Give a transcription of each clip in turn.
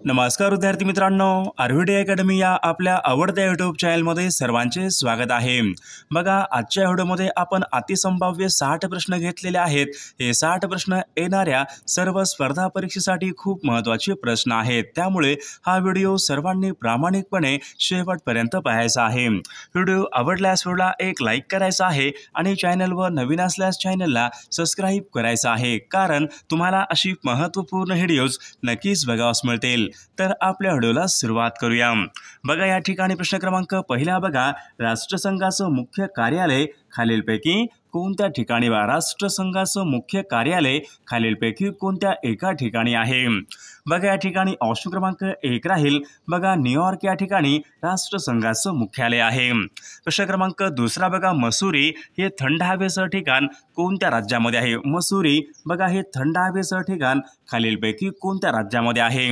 नमस्कार विद्यार्थी मित्रांनो, आर्विडी अकॅडमी या आपल्या आवडत्या यूट्यूब चॅनलमध्ये सर्वांचे स्वागत आहे। बघा, आजच्या व्हिडिओमध्ये आपण अतिसंभाव्य 60 प्रश्न घेतलेले आहेत। हे 60 प्रश्न येणाऱ्या सर्व स्पर्धा परीक्षेसाठी खूप महत्त्वाचे प्रश्न आहेत, त्यामुळे हा व्हिडिओ सर्वांनी प्रामाणिकपणे शेवटपर्यंत पाहायचा आहे। व्हिडिओ आवडल्यास व्हिडिओला एक लाईक करायचा आहे आणि चॅनलवर नवीन असल्यास चॅनलला सबस्क्राईब करायचं आहे, कारण तुम्हाला अशी महत्त्वपूर्ण व्हिडिओज नक्कीच बघावयास मिळतील। तर आपल्या व्हिडिओला सुरुवात करूया। बघा, या ठिकाणी प्रश्न क्रमांक पहिला बघा, राष्ट्रसंघाचं मुख्य कार्यालय खालीलपैकी कोणत्या ठिकाणी वा राष्ट्रसंघाचं मुख्य कार्यालय खालीलपैकी कोणत्या एका ठिकाणी आहे। बघा, या ठिकाणी ऑप्शन क्रमांक 1 राहील बघा, न्यूयॉर्क या ठिकाणी राष्ट्रसंघाचं मुख्यालय आहे। प्रश्न क्रमांक दुसरा बघा, मसुरी हे थंड हवेचं ठिकाण कोणत्या राज्यामध्ये आहे। मसुरी बघा, हे थंड हवेचं ठिकाण खालीलपैकी कोणत्या राज्यामध्ये आहे।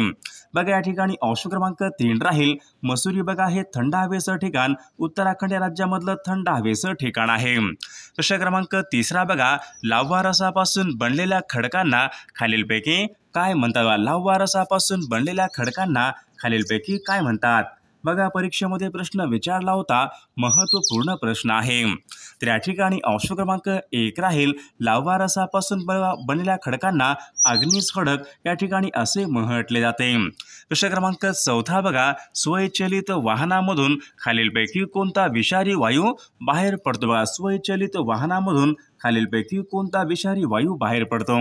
बघा, या ठिकाणी ऑप्शन क्रमांक 3 राहील, मसुरी बघा, हे थंड हवेचं ठिकाण उत्तराखंड या राज्यामधलं थंड हवेचं ठिकाण आहे। प्रश्न क्रमांक तिसरा बघा, लाव्हा रसापासून बनलेल्या खडकांना खालीलपैकी काय म्हणतात। लाव्हा रसापासून बनलेल्या खडकांना खालीलपैकी काय म्हणतात। बघा, परीक्षेमध्ये प्रश्न विचारला होता, महत्त्वपूर्ण प्रश्न आहे। तर या ठिकाणी ऑप्शन क्रमांक 1 राहील, लाव्हा रसापासून बनलेल्या खडकांना अग्निज खडक या ठिकाणी असे म्हटले जाते। प्रश्न क्रमांक 4 बघा, स्वयंचलित वाहनामधून खालीलपैकी कोणता विषारी वायू बाहेर पडतो। बघा, स्वयंचलित वाहनामधून खालीलपैकी कोणता विषारी वायू बाहेर पडतो।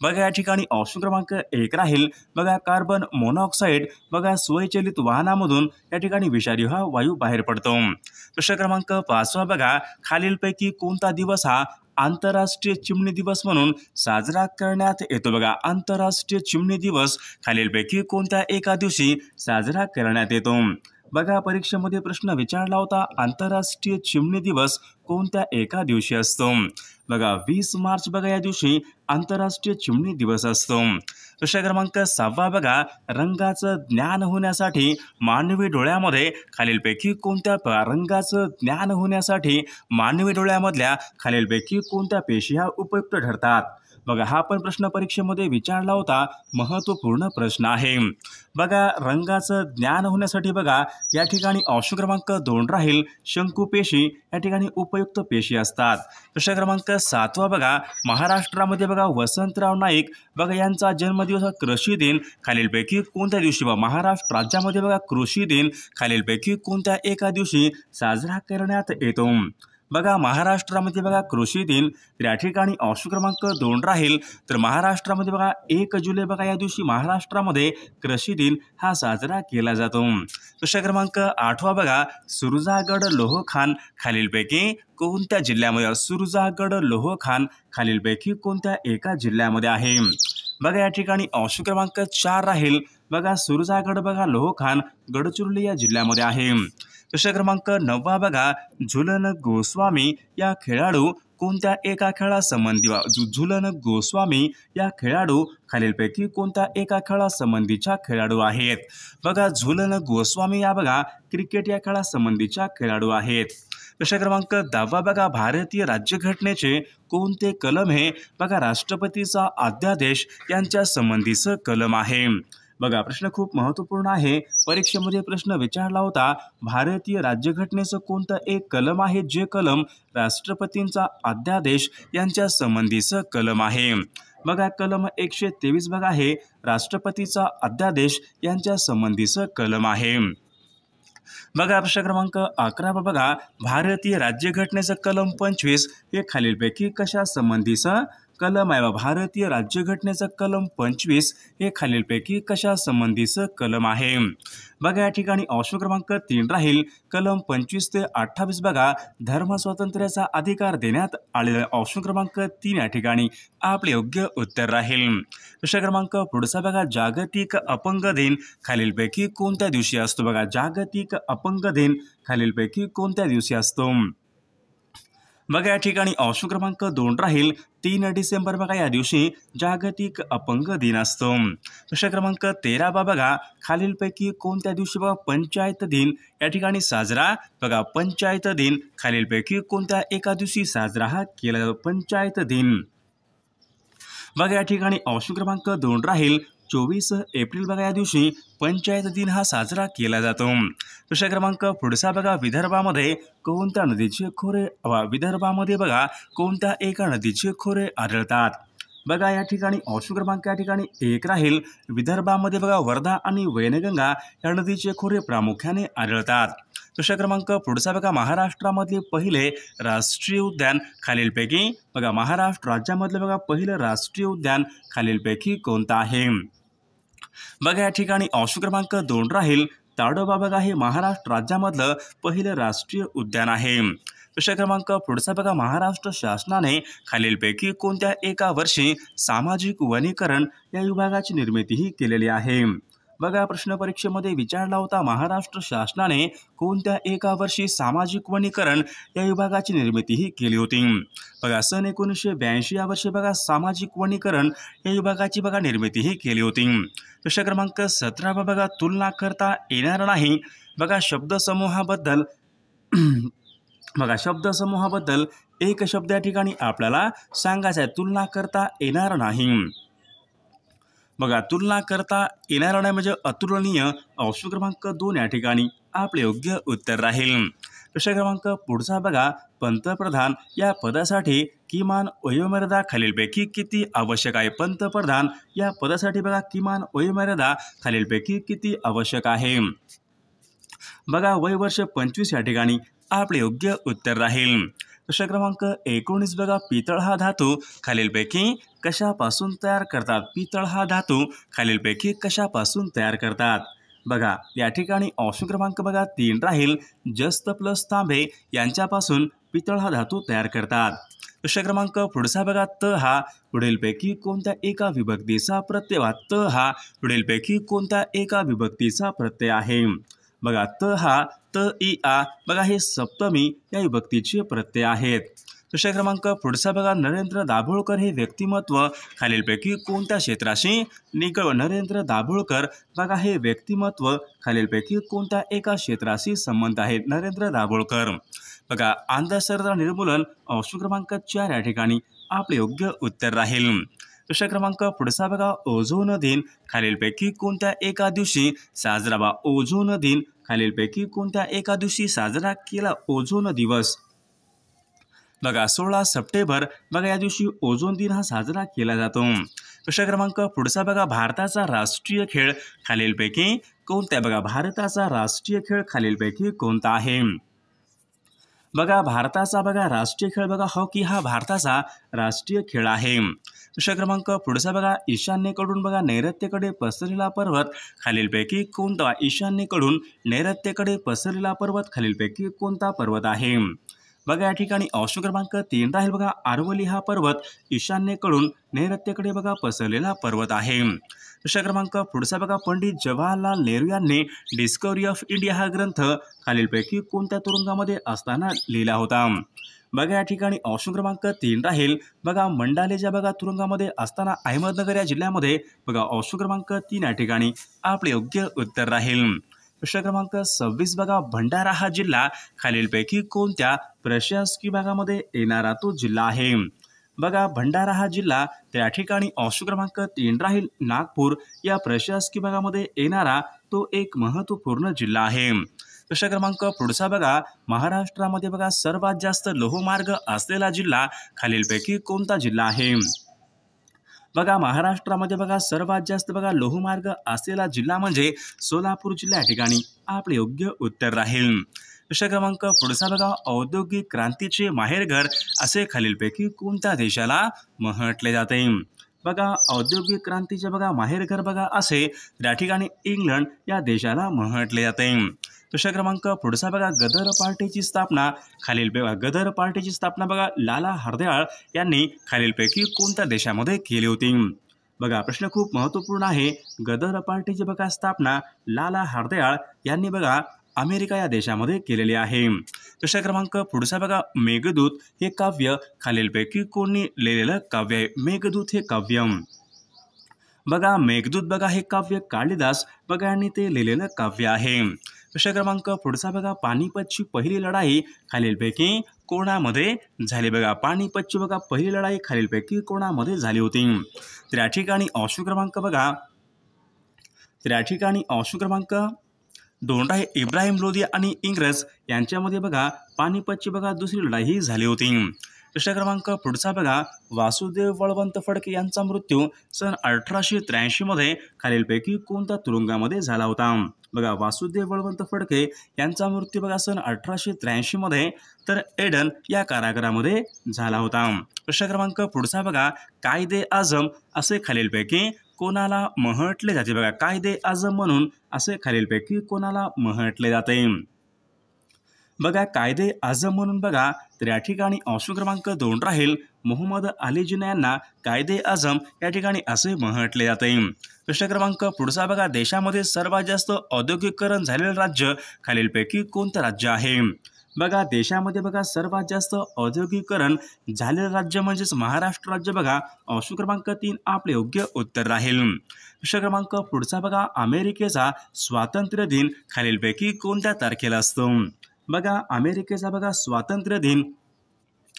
बघा, या ठिकाणी ऑप्शन क्रमांक 1 राहील बघा, कार्बन मोनॉक्साईड बघा, स्वयंचलित वाहनामधून या ठिकाणी विषारी हा वायू बाहेर पडतो। प्रश्न क्रमांक 5 बघा, खालीलपैकी कोणता दिवस हा आंतरराष्ट्रीय चिमणी दिवस म्हणून साजरा करण्यात येतो। बघा, आंतरराष्ट्रीय चिमणी दिवस खालीलपैकी कोणत्या एका दिवशी साजरा करण्यात येतो। बघा, परीक्षेमध्ये प्रश्न विचारला होता, आंतरराष्ट्रीय चिमणी दिवस कोणत्या एका दिवशी असतो। बघा, 20 मार्च बघा, या दिवशी आंतरराष्ट्रीय चिमणी दिवस असतो। प्रश्न क्रमांक 6 बघा, रंगाचं ज्ञान होण्यासाठी मानवी डोळ्यामध्ये खालीलपैकी कोणत्या रंगाचं ज्ञान होण्यासाठी मानवी डोळ्यामधल्या खालीलपैकी कोणत्या पेशी ह्या उपयुक्त ठरतात। बघा, हा पण प्रश्न परीक्षेमध्ये विचारला होता, महत्त्वपूर्ण प्रश्न आहे। बघा, रंगाचं ज्ञान होण्यासाठी बघा, या ठिकाणी ऑप्शन क्रमांक 2 राहील, शंकुपेशी या ठिकाणी उपयुक्त पेशी असतात। प्रश्न क्रमांक 7 बघा, महाराष्ट्रामध्ये बघा, वसंतराव नाईक बघा, यांचा जन्मदिवस कृषी दिन खालीलपैकी कोणत्या दिवशी महाराष्ट्र राज्यामध्ये बघा, कृषी दिन खालीलपैकी कोणत्या एका दिवशी साजरा करण्यात येतो। बघा, महाराष्ट्रामध्ये बघा, कृषी दिन तर या ठिकाणी ऑप्शन क्रमांक 2 राहील, तर महाराष्ट्रामध्ये बघा 1 जुलै बघा, या दिवशी महाराष्ट्रामध्ये कृषी दिन हा साजरा केला जातो। प्रश्न क्रमांक 8 बघा, सुरजागड लोहखान खालीलपैकी कोणत्या जिल्ह्यामध्ये। सुरजागड लोहखान खालीलपैकी कोणत्या एका जिल्ह्यामध्ये आहे। बघा, या ठिकाणी ऑप्शन क्रमांक 4 राहील बघा, सुरजागड बघा, लोहखान गडचिरोली या जिल्ह्यामध्ये आहे। प्रश्न क्रमांक 9 बघा, झुलन गोस्वामी या खेळाडू कोणत्या एका खेळासंबंधी झुलन गोस्वामी या खेळाडू खालीलपैकी कोणत्या एका खेळासंबंधीच्या खेळाडू आहेत। बघा, झुलन गोस्वामी या बघा, क्रिकेट या खेळासंबंधीच्या खेळाडू आहेत। प्रश्न क्रमांक 10 बघा, भारतीय राज्यघटनेचे कोणते कलम हे बघा, राष्ट्रपतीचा अध्यादेश यांच्या संबंधीचं कलम आहे। बघा, प्रश्न खूप महत्त्वपूर्ण आहे, परीक्षेमध्ये प्रश्न विचारला होता, भारतीय राज्यघटनेचं कोणतं एक कलम आहे, जे कलम राष्ट्रपतींचा अध्यादेश यांच्या संबंधीचं कलम आहे। बघा, कलम 123 बघा, हे राष्ट्रपतीचा अध्यादेश यांच्या संबंधीचं कलम आहे। बघा, प्रश्न क्रमांक 11 बघा, भारतीय राज्यघटनेचं कलम 25 हे खालीलपैकी कशा संबंधीचं कलम आहे। भारतीय राज्यघटनेचं कलम 25 हे खालीलपैकी कशा संबंधीचं कलम आहे। बघा, या ठिकाणी ऑप्शन क्रमांक 3 राहील, कलम 25 ते 28 बघा, धर्मस्वातंत्र्याचा अधिकार देण्यात आलेला। ऑप्शन क्रमांक 3 या ठिकाणी आपले योग्य उत्तर राहील। प्रश्न क्रमांक पुढचा बघा, जागतिक अपंग दिन खालीलपैकी कोणत्या दिवशी असतो। बघा, जागतिक अपंग दिन खालीलपैकी कोणत्या दिवशी असतो। बघा, या ठिकाणी ऑप्शन क्रमांक 2 राहील, 3 डिसेंबर बघा, या दिवशी जागतिक अपंग दिन असतो। प्रश्न क्रमांक 13 बघा, खालीलपैकी कोणत्या दिवशी बघा, पंचायत दिन या ठिकाणी साजरा बघा, पंचायत दिन खालीलपैकी कोणत्या एका दिवशी साजरा हा केला जातो। पंचायत दिन बघा, या ठिकाणी ऑप्शन क्रमांक 2 राहील, 24 एप्रिल बघा या दिवशी पंचायत दिन हा साजरा केला जातो। प्रश्न क्रमांक पुढचा बघा, विदर्भामध्ये कोणत्या नदीचे खोरे विदर्भामध्ये बघा कोणत्या एका नदीचे खोरे आढळतात? बघा या ठिकाणी ऑप्शन क्रमांक या ठिकाणी 1 राहील। विदर्भामध्ये बघा वर्धा आणि वैनगंगा या नदीचे खोरे प्रामुख्याने आढळतात। प्रश्न क्रमांक पुढचा बघा, महाराष्ट्रामधले पहिले राष्ट्रीय उद्यान खालीलपैकी बघा महाराष्ट्र राज्यामधले बघा पहिलं राष्ट्रीय उद्यान खालीलपैकी कोणतं आहे? बघा या ठिकाणी ऑप्शन क्रमांक 2 राहील। ताडोबा बघा हे महाराष्ट्र राज्यामधलं पहिलं राष्ट्रीय उद्यान आहे। प्रश्न क्रमांक पुढचा बघा, महाराष्ट्र शासनाने खालीलपैकी कोणत्या एका वर्षी सामाजिक वनीकरण या विभागाची निर्मितीही केलेली आहे? बघा प्रश्न परीक्षेमध्ये विचारला होता, महाराष्ट्र शासनाने कोणत्या एका वर्षी सामाजिक वनीकरण या विभागाची निर्मितीही केली होती? बघा सन 1982 या वर्षी बघा सामाजिक वनीकरण या विभागाची बघा निर्मितीही केली होती। प्रश्न क्रमांक 17 बघा, तुलना करता येणार नाही बघा शब्दसमूहाबद्दल बघा शब्दसमूहाबद्दल एक शब्द या ठिकाणी आपल्याला सांगायचा आहे। तुलना करता येणार नाही बघा तुलना करता येणार नाही म्हणजे अतुलनीय। ऑप्शन क्रमांक 2 या ठिकाणी आपले योग्य उत्तर राहील। प्रश्न क्रमांक पुढचा बघा, पंतप्रधान या पदासाठी किमान वयोमर्यादा खालीलपैकी किती आवश्यक आहे? पंतप्रधान या पदासाठी बघा किमान वयोमर्यादा खालीलपैकी किती आवश्यक आहे? बघा वय वर्ष 25 या ठिकाणी आपले योग्य उत्तर राहील। प्रश्न क्रमांक 19 बघा, पितळ हा धातू खालीलपैकी कशापासून तयार करतात? पितळ हा धातू खालीलपैकी कशापासून तयार करतात? बघा या ठिकाणी ऑप्शन क्रमांक बघा 3 राहील। जस्त प्लस तांबे यांच्यापासून पितळ हा धातू तयार करतात। प्रश्न क्रमांक पुढचा बघा, त हा पुढीलपैकी कोणत्या एका विभक्तीचा प्रत्यय? त हा पुढीलपैकी कोणत्या एका विभक्तीचा प्रत्यय आहे? बघा त हा त इ आ बघा हे सप्तमी या विभक्तीचे प्रत्यय आहेत। प्रश्न क्रमांक पुढचा बघा, नरेंद्र दाभोळकर हे व्यक्तिमत्व खालीलपैकी कोणत्या क्षेत्राशी नरेंद्र दाभोळकर बघा हे व्यक्तिमत्व खालीलपैकी कोणत्या एका क्षेत्राशी संबंध आहे? नरेंद्र दाभोळकर बघा अंधश्रद्धा निर्मूलन ऑप्शन क्रमांक 4 या ठिकाणी आपले योग्य उत्तर राहील। प्रश्न क्रमांक पुढचा बघा, ओझोन दिन खालीलपैकी कोणत्या एका दिवशी साजरा ओझोन दिन खालीलपैकी कोणत्या एका दिवशी साजरा केला? ओझोन दिवस बघा 16 सप्टेंबर बघा या दिवशी ओझोन दिन हा साजरा केला जातो। प्रश्न क्रमांक पुढचा बघा, भारताचा राष्ट्रीय खेळ खालीलपैकी कोणता? बघा भारताचा राष्ट्रीय खेळ खालीलपैकी कोणता आहे? बघा भारताचा बघा राष्ट्रीय खेळ बघा हॉकी हा भारताचा राष्ट्रीय खेळ आहे। प्रश्न क्रमांक पुढचा बघा, ईशान्येकडून बघा नैऋत्येकडे पसरलेला पर्वत खालीलपैकी कोणता? ईशान्येकडून नैऋत्येकडे पसरलेला पर्वत खालीलपैकी कोणता पर्वत आहे? बघा या ठिकाणी ऑप्शन क्रमांक 3 राहील। बघा आरवली हा पर्वत ईशान्येकडून नैऋत्येकडे बघा पसरलेला पर्वत आहे। प्रश्न क्रमांक पुढचा बघा, पंडित जवाहरलाल नेहरू यांनी डिस्कवरी ऑफ इंडिया हा ग्रंथ खालीलपैकी कोणत्या तुरुंगामध्ये असताना लिहिला होता? बघा या ठिकाणी ऑप्शन क्रमांक 3 राहील। बघा मंडालेच्या बघा तुरुंगामध्ये असताना अहमदनगर या जिल्ह्यामध्ये बघा ऑप्शन क्रमांक 3 या ठिकाणी आपले योग्य उत्तर राहील। प्रश्न क्रमांक 26 बघा, भंडारा हा जिल्हा खालीलपैकी कोणत्या प्रशासकीय भागामध्ये येणारा तो जिल्हा आहे? बघा भंडारा हा जिल्हा त्या ठिकाणी ऑप्शन क्रमांक 3 राहील। नागपूर या प्रशासकीय भागामध्ये येणारा तो एक महत्त्वपूर्ण जिल्हा आहे। प्रश्न क्रमांक पुढचा बघा, महाराष्ट्रामध्ये बघा सर्वात जास्त लोहमार्ग असलेला जिल्हा खालीलपैकी कोणता जिल्हा आहे? बघा महाराष्ट्रामध्ये बघा सर्वात जास्त बघा लोहमार्ग असलेला जिल्हा म्हणजे सोलापूर जिल्हा या ठिकाणी आपले योग्य उत्तर राहील। प्रश्न क्रमांक पुढचा बघा, औद्योगिक क्रांतीचे माहेरघर असे खालीलपैकी कोणत्या देशाला म्हटले जाते? बघा औद्योगिक क्रांतीचे बघा माहेरघर बघा असे या ठिकाणी इंग्लंड या देशाला म्हटले जाते। प्रश्न क्रमांक पुढचा बघा, गदर पार्टीची स्थापना गदर पार्टीची स्थापना बघा लाला हरदयाळ यांनी खालीलपैकी कोणत्या देशामध्ये केली होती? बघा प्रश्न खूप महत्त्वपूर्ण आहे। गदर पार्टीची बघा स्थापना लाला हरदयाळ यांनी बघा अमेरिका या देशामध्ये केलेली आहे। प्रश्न क्रमांक पुढचा बघा, मेघदूत हे काव्य खालीलपैकी कोणी लिहिलेलं काव्य आहे? मेघदूत हे काव्य बघा मेघदूत बघा हे काव्य कालिदास बघा यांनी ते लिहिलेलं काव्य आहे। प्रश्न क्रमांक पुढचा बघा, पानिपतची पहिली लढाई खालीलपैकी कोणामध्ये झाली? बघा पानिपतची बघा पहिली लढाई खालीलपैकी कोणामध्ये झाली होती? तर या ठिकाणी ऑप्शन क्रमांक बघा तर या ठिकाणी ऑप्शन क्रमांक 2 आहे इब्राहिम लोधी आणि इंग्रज यांच्यामध्ये बघा पानिपतची बघा दुसरी लढाई ही झाली होती. प्रश्न क्रमांक पुढचा बघा वासुदेव बळवंत फडके यांचा मृत्यू सन 1883 मध्ये खालीलपैकी कोणत्या तुरुंगामध्ये झाला होता. बघा वासुदेव बळवंत फडके यांचा मृत्यू बघा सन 1883 मध्ये तर एडन या कारागृहामध्ये झाला होता. प्रश्न क्रमांक पुढचा बघा कायदे आझम असे खालीलपैकी कोणाला म्हटले जाते. बघा कायदे आझम म्हणून असे खालीलपैकी कोणाला म्हटले जाते. बघा कायदे आझम म्हणून बघा तर या ठिकाणी ऑप्शन क्रमांक 2 राहील मोहम्मद अली जिना यांना कायदे आझम या ठिकाणी असे म्हटले जाते. प्रश्न क्रमांक पुढचा बघा देशामध्ये सर्वात जास्त औद्योगिकीकरण झालेले राज्य खालीलपैकी कोणते राज्य आहे. बघा देशामध्ये बघा सर्वात जास्त औद्योगिकीकरण झालेलं राज्य म्हणजेच महाराष्ट्र राज्य. बघा ऑप्शन क्रमांक 3 आपले योग्य उत्तर राहील. प्रश्न क्रमांक पुढचा बघा अमेरिकेचा स्वातंत्र्य दिन खालीलपैकी कोणत्या तारखेला असतो. बघा अमेरिकेचा बघा स्वातंत्र्य दिन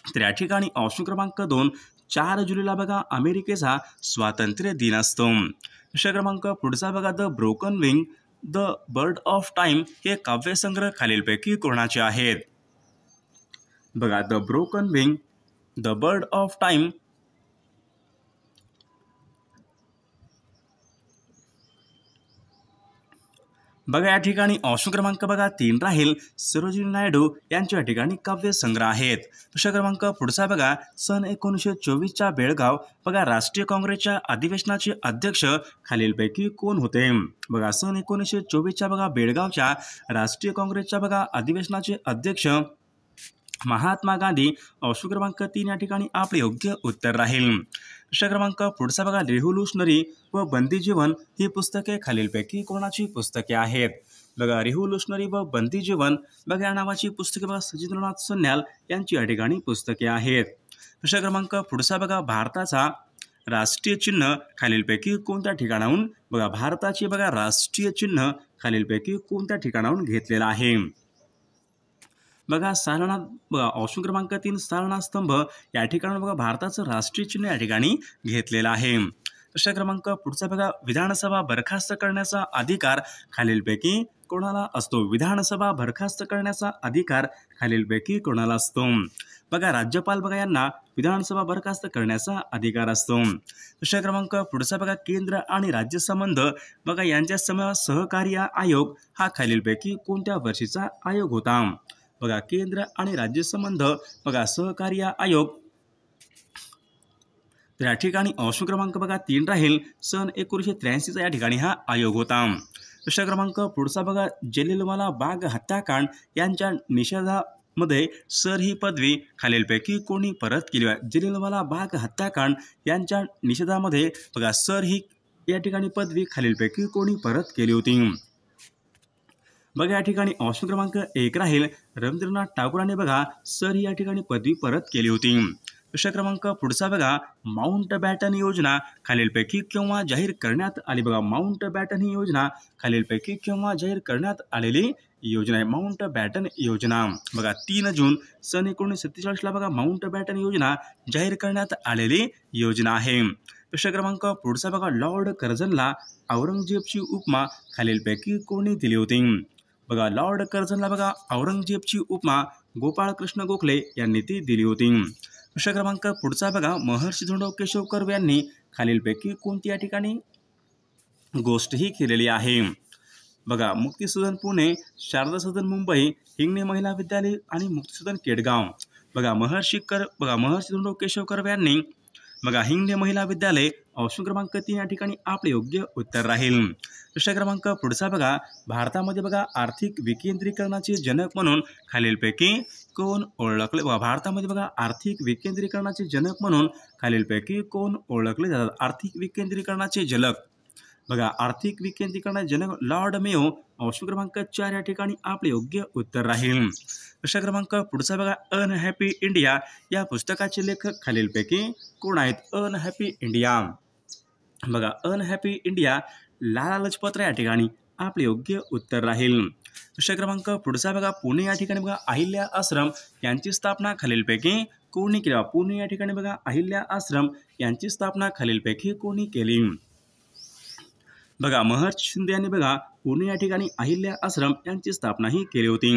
तर या ठिकाणी ऑप्शन क्रमांक 2 4 जुलैला बघा अमेरिकेचा स्वातंत्र्य दिन असतो. प्रश्न क्रमांक पुढचा बघा the broken wing the bird of time हे काव्यसंग्रह खालीलपैकी कोणाचे आहेत. बघा the broken wing the bird of time बघा या ठिकाणी ऑप्शन क्रमांक बघा 3 राहील सरोजिनी नायडू यांच्या या ठिकाणी काव्यसंग्रह आहेत. प्रश्न क्रमांक पुढचा बघा सन 1924च्या बेळगाव बघा राष्ट्रीय काँग्रेसच्या अधिवेशनाचे अध्यक्ष खालीलपैकी कोण होते. बघा सन 1924च्या बघा बेळगावच्या राष्ट्रीय काँग्रेसच्या बघा अधिवेशनाचे अध्यक्ष महात्मा गांधी. ऑप्शन क्रमांक 3 या ठिकाणी आपले योग्य उत्तर राहील. प्रश्न क्रमांक पुढचा बघा रेव्होल्युशनरी व बंदी जीवन ही पुस्तके खालीलपैकी कोणाची पुस्तके आहेत. बघा रेव्होल्युशनरी व बंदी जीवन बघा या नावाची पुस्तके बघा सचिंद्रनाथ सन्याल यांची या ठिकाणी पुस्तके आहेत. प्रश्न क्रमांक पुढचा बघा भारताचा राष्ट्रीय चिन्ह खालीलपैकी कोणत्या ठिकाणाहून बघा भारताचे बघा राष्ट्रीय चिन्ह खालीलपैकी कोणत्या ठिकाणाहून घेतलेला आहे. बघा सारनाथ बघा ऑप्शन क्रमांक 3 सारनाथ स्तंभ या ठिकाणी बघा भारताचं राष्ट्रीय चिन्ह या ठिकाणी घेतलेलं आहे. प्रश्न क्रमांक पुढचा बघा विधानसभा बरखास्त करण्याचा अधिकार खालीलपैकी कोणाला असतो. विधानसभा बरखास्त करण्याचा अधिकार खालीलपैकी कोणाला असतो. बघा राज्यपाल बघा यांना विधानसभा बरखास्त करण्याचा अधिकार असतो. प्रश्न क्रमांक पुढचा बघा केंद्र आणि राज्य संबंध बघा यांच्या सहकार्य आयोग हा खालीलपैकी कोणत्या वर्षीचा आयोग होता. बघा केंद्र आणि राज्य संबंध बघा सहकार्य आयोग तर या ठिकाणी ऑप्शन क्रमांक बघा 3 राहील सन 1983चा या ठिकाणी हा आयोग होता. प्रश्न क्रमांक पुढचा बघा जलियांवाला बाग हत्याकांड यांच्या निषेधामध्ये सर ही पदवी खालीलपैकी कोणी परत केली आहे. जलियांवाला बाग हत्याकांड यांच्या निषेधामध्ये बघा सर ही या ठिकाणी पदवी खालीलपैकी कोणी परत केली होती. बघा या ठिकाणी ऑप्शन क्रमांक 1 राहील रवींद्रनाथ टागोरांनी बघा सर ही या ठिकाणी पदवी परत केली होती. प्रश्न क्रमांक पुढचा बघा माउंट बॅटन योजना खालीलपैकी केव्हा जाहीर करण्यात आली. बघा माउंट बॅटन ही योजना खालीलपैकी केव्हा जाहीर करण्यात आलेली योजना आहे. माउंट बॅटन योजना बघा 3 जून सन 1947ला बघा माउंट बॅटन योजना जाहीर करण्यात आलेली योजना आहे. प्रश्न क्रमांक पुढचा बघा लॉर्ड कर्झनला औरंगजेबची उपमा खालीलपैकी कोणी दिली होती. बघा लॉर्ड कर्झनला बघा औरंगजेबची उपमा गोपाळकृष्ण गोखले यांनी ती दिली होती. प्रश्न क्रमांक पुढचा बघा महर्षी धोंडो केशव कर्वे यांनी खालीलपैकी कोणती या ठिकाणी गोष्ट ही केलेली आहे. बघा मुक्तिसदन पुणे, शारदा सदन मुंबई, हिंगणे महिला विद्यालय आणि मुक्तिसदन केडगाव. बघा महर्षी धोंडो केशव कर्वे यांनी बघा हिंगणे महिला विद्यालय. ऑप्शन क्रमांक 3 या ठिकाणी आपले योग्य उत्तर राहील. प्रश्न क्रमांक पुढचा बघा भारतामध्ये बघा आर्थिक विकेंद्रीकरणाचे जनक म्हणून खालीलपैकी कोण ओळखले. बघा भारतामध्ये बघा आर्थिक विकेंद्रीकरणाचे जनक म्हणून खालीलपैकी कोण ओळखले जातात. आर्थिक विकेंद्रीकरणाचे जनक बघा आर्थिक विकेंद्रीकरणाचे जनक लॉर्ड मेयो. ऑप्शन क्रमांक 4 या ठिकाणी आपले योग्य उत्तर राहील. प्रश्न क्रमांक पुढचा बघा अनहॅपी इंडिया या पुस्तकाचे लेखक खालीलपैकी कोण आहेत. अनहॅपी इंडिया बघा अनहॅपी इंडिया लाला लजपत राय या ठिकाणी आपले योग्य उत्तर राहील. प्रश्न क्रमांक पुढचा बघा पुणे या ठिकाणी बघा अहिल्या आश्रम यांची स्थापना खालीलपैकी कोणी केली. पुणे या ठिकाणी बघा अहिल्या आश्रम यांची स्थापना खालीलपैकी कोणी केली. बघा महर्षी शिंदे यांनी बघा पुणे या ठिकाणी अहिल्या आश्रम यांची स्थापनाही केली होती.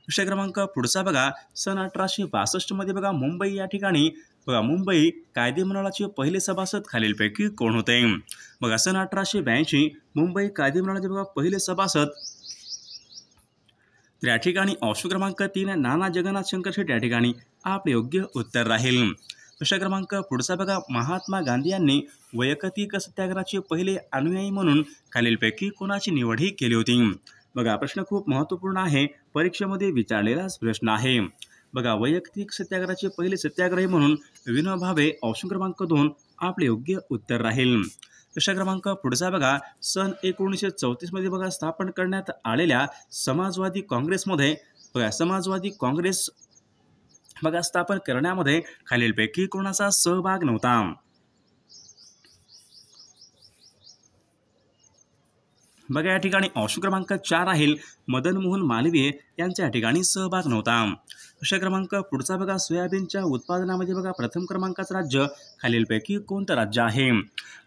विषय क्रमांक पुढचा बघा सन 1862 मध्ये बघा मुंबई या ठिकाणी बघा मुंबई कायदेमंडळाचे पहिले सभासद खालीलपैकी कोण होते. बघा सन 1882 मुंबई कायदेमंडळाचे बघा पहिले सभासद तर या ठिकाणी ऑप्शन क्रमांक 3 नाना जगन्नाथ शंकर शेट या ठिकाणी आपले योग्य उत्तर राहील. विषय क्रमांक पुढचा बघा महात्मा गांधी यांनी वैयक्तिक सत्याग्रहाचे पहिले अनुयायी म्हणून खालीलपैकी कोणाची निवडही केली होती. बघा प्रश्न खूप महत्त्वपूर्ण आहे, परीक्षेमध्ये विचारलेलाच प्रश्न आहे. बघा वैयक्तिक सत्याग्रहाचे पहिले सत्याग्रही म्हणून विनोबा भावे ऑप्शन क्रमांक 2 आपले योग्य उत्तर राहील. विषय क्रमांक पुढचा बघा सन 1934 मध्ये बघा स्थापन करण्यात आलेल्या समाजवादी काँग्रेसमध्ये बघा समाजवादी काँग्रेस बघा स्थापन करण्यामध्ये खालीलपैकी कोणाचा सहभाग नव्हता. बघा या ठिकाणी ऑप्शन क्रमांक 4 राहील मदन मोहन मालवीय यांचा या ठिकाणी सहभाग नव्हता. विषय क्रमांक पुढचा बघा सोयाबीनच्या उत्पादनामध्ये बघा प्रथम क्रमांकाचं राज्य खालीलपैकी कोणतं राज्य आहे.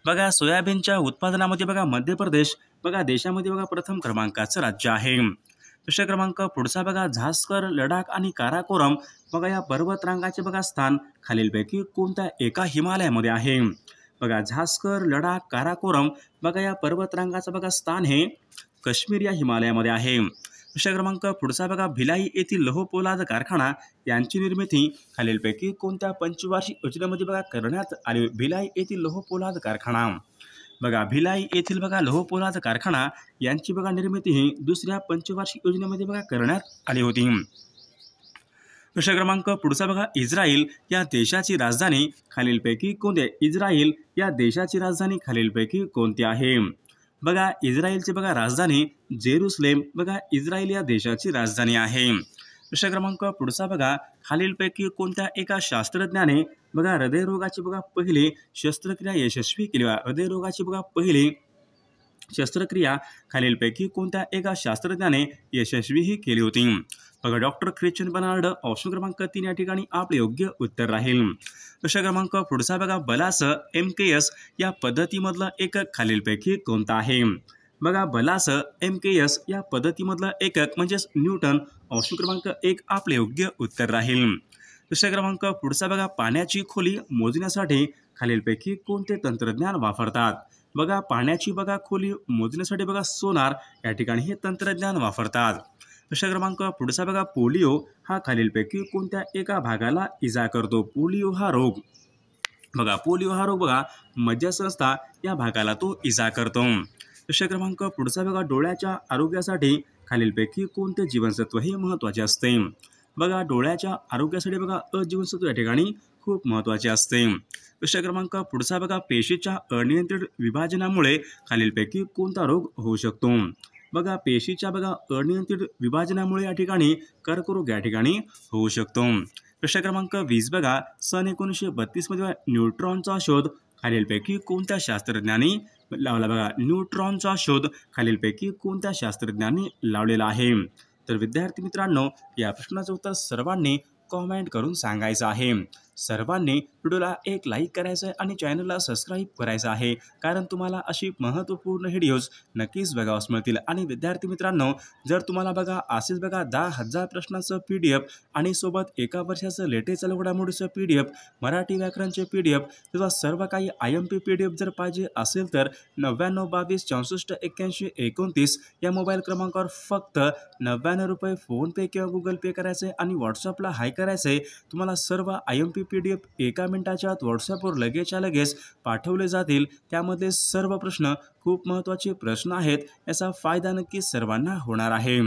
बघा सोयाबीनच्या उत्पादनामध्ये बघा मध्य प्रदेश बघा देशामध्ये बघा प्रथम क्रमांकाचं राज्य आहे. विषय क्रमांक पुढचा बघा झास्कर लडाख आणि काराकोरम बघा या पर्वतरांगाचे बघा स्थान खालीलपैकी कोणत्या एका हिमालयामध्ये आहे. बघा झास्कर लडाख काराकोरम बघा या पर्वतरांगाचं बघा स्थान हे काश्मीर या हिमालयामध्ये आहे. विषय क्रमांक पुढचा बघा भिलाई येथील लोह पोलाद कारखाना यांची निर्मिती खालीलपैकी कोणत्या पंचवार्षिक योजनेमध्ये बघा करण्यात आली. भिलाई येथील लोह पोलाद कारखाना बघा भिलाई येथील बघा लोह पोलाद कारखाना यांची बघा निर्मिती ही दुसऱ्या पंचवार्षिक योजनेमध्ये बघा करण्यात आली होती. विषय क्रमांक पुढचा बघा इस्रायल या देशाची राजधानी खालीलपैकी कोणती आहे. इस्रायल या देशाची राजधानी खालीलपैकी कोणती आहे. बघा इस्रायलची बघा राजधानी जेरुसलेम बघा इस्रायल या देशाची राजधानी आहे. विषय क्रमांक पुढचा बघा खालीलपैकी कोणत्या एका शास्त्रज्ञाने बघा हृदयरोगाची बघा पहिली शस्त्रक्रिया यशस्वी केली. हृदयरोगाची बघा पहिली शस्त्रक्रिया खालीलपैकी कोणत्या एका शास्त्रज्ञाने यशस्वीही केली होती. बघा डॉक्टर ख्रिश्चन बर्नार्ड ऑप्शन क्रमांक 3 या ठिकाणी आपले योग्य उत्तर राहील. विषय क्रमांक पुढचा बघा बलासह MKS या पद्धतीमधलं एकक खालीलपैकी कोणतं आहे. बघा बलासह MKS या पद्धतीमधलं एकक म्हणजेच न्यूटन ऑप्शन क्रमांक 1 आपले योग्य उत्तर राहील. विषय क्रमांक पुढचा बघा पाण्याची खोली मोजण्यासाठी खालीलपैकी कोणते तंत्रज्ञान वापरतात. बघा पाण्याची बघा खोली मोजण्यासाठी बघा सोनार या ठिकाणी हे तंत्रज्ञान वापरतात. विषय क्रमांक पुढचा बघा पोलिओ हा खालीलपैकी कोणत्या एका भागाला इजा करतो. पोलिओ हा रोग बघा पोलिओ हा रोग बघा मज्जासंस्था या भागाला तो इजा करतो. विषय क्रमांक पुढचा बघा डोळ्याच्या आरोग्यासाठी खालीलपैकी कोणते जीवनसत्व हे महत्त्वाचे असते. बघा डोळ्याच्या आरोग्यासाठी बघा अ जीवनसत्व या ठिकाणी खूप महत्त्वाचे असते. विषय क्रमांक पुढचा बघा पेशीच्या अनियंत्रित विभाजनामुळे खालीलपैकी कोणता रोग होऊ शकतो. बघा पेशीच्या बघा अनियंत्रित विभाजनामुळे या ठिकाणी कर्करोग या ठिकाणी होऊ शकतो. विषय क्रमांक 20 बघा सन 1932 मध्ये न्यूट्रॉनचा शोध खालीलपैकी कोणत्या शास्त्रज्ञांनी लावला. बघा न्यूट्रॉनचा शोध खालीलपैकी कोणत्या शास्त्रज्ञांनी लावलेला आहे. तर विद्यार्थी मित्रांनो या प्रश्नाचं उत्तर सर्वांनी कॉमेंट करून सांगायचं आहे. सर्वांनी व्हिडिओला एक लाईक करायचं आहे आणि चॅनलला सबस्क्राईब करायचं आहे, कारण तुम्हाला अशी महत्त्वपूर्ण व्हिडिओज नक्कीच बघावयास मिळतील. आणि विद्यार्थी मित्रांनो जर तुम्हाला बघा असेच बघा 10,000 प्रश्नांचं PDF आणि सोबत एका वर्षाचं लेटेस्ट घडामोडीचं PDF मराठी व्याकरणचे PDF किंवा सर्व काही IMP PDF जर पाहिजे असेल तर 99 22 64 81 29 या मोबाईल क्रमांकावर फक्त 99 रुपये फोनपे किंवा गुगल पे करायचे आणि व्हॉट्सअपला हाय करायचे. तुम्हाला सर्व IMP PDF एका मिनिटाच्या आत व्हॉट्सअपवर लगेचच्या लगेच पाठवले जातील. त्यामध्ये सर्व प्रश्न खूप महत्त्वाचे प्रश्न आहेत. याचा फायदा नक्की सर्वांना होणार आहे.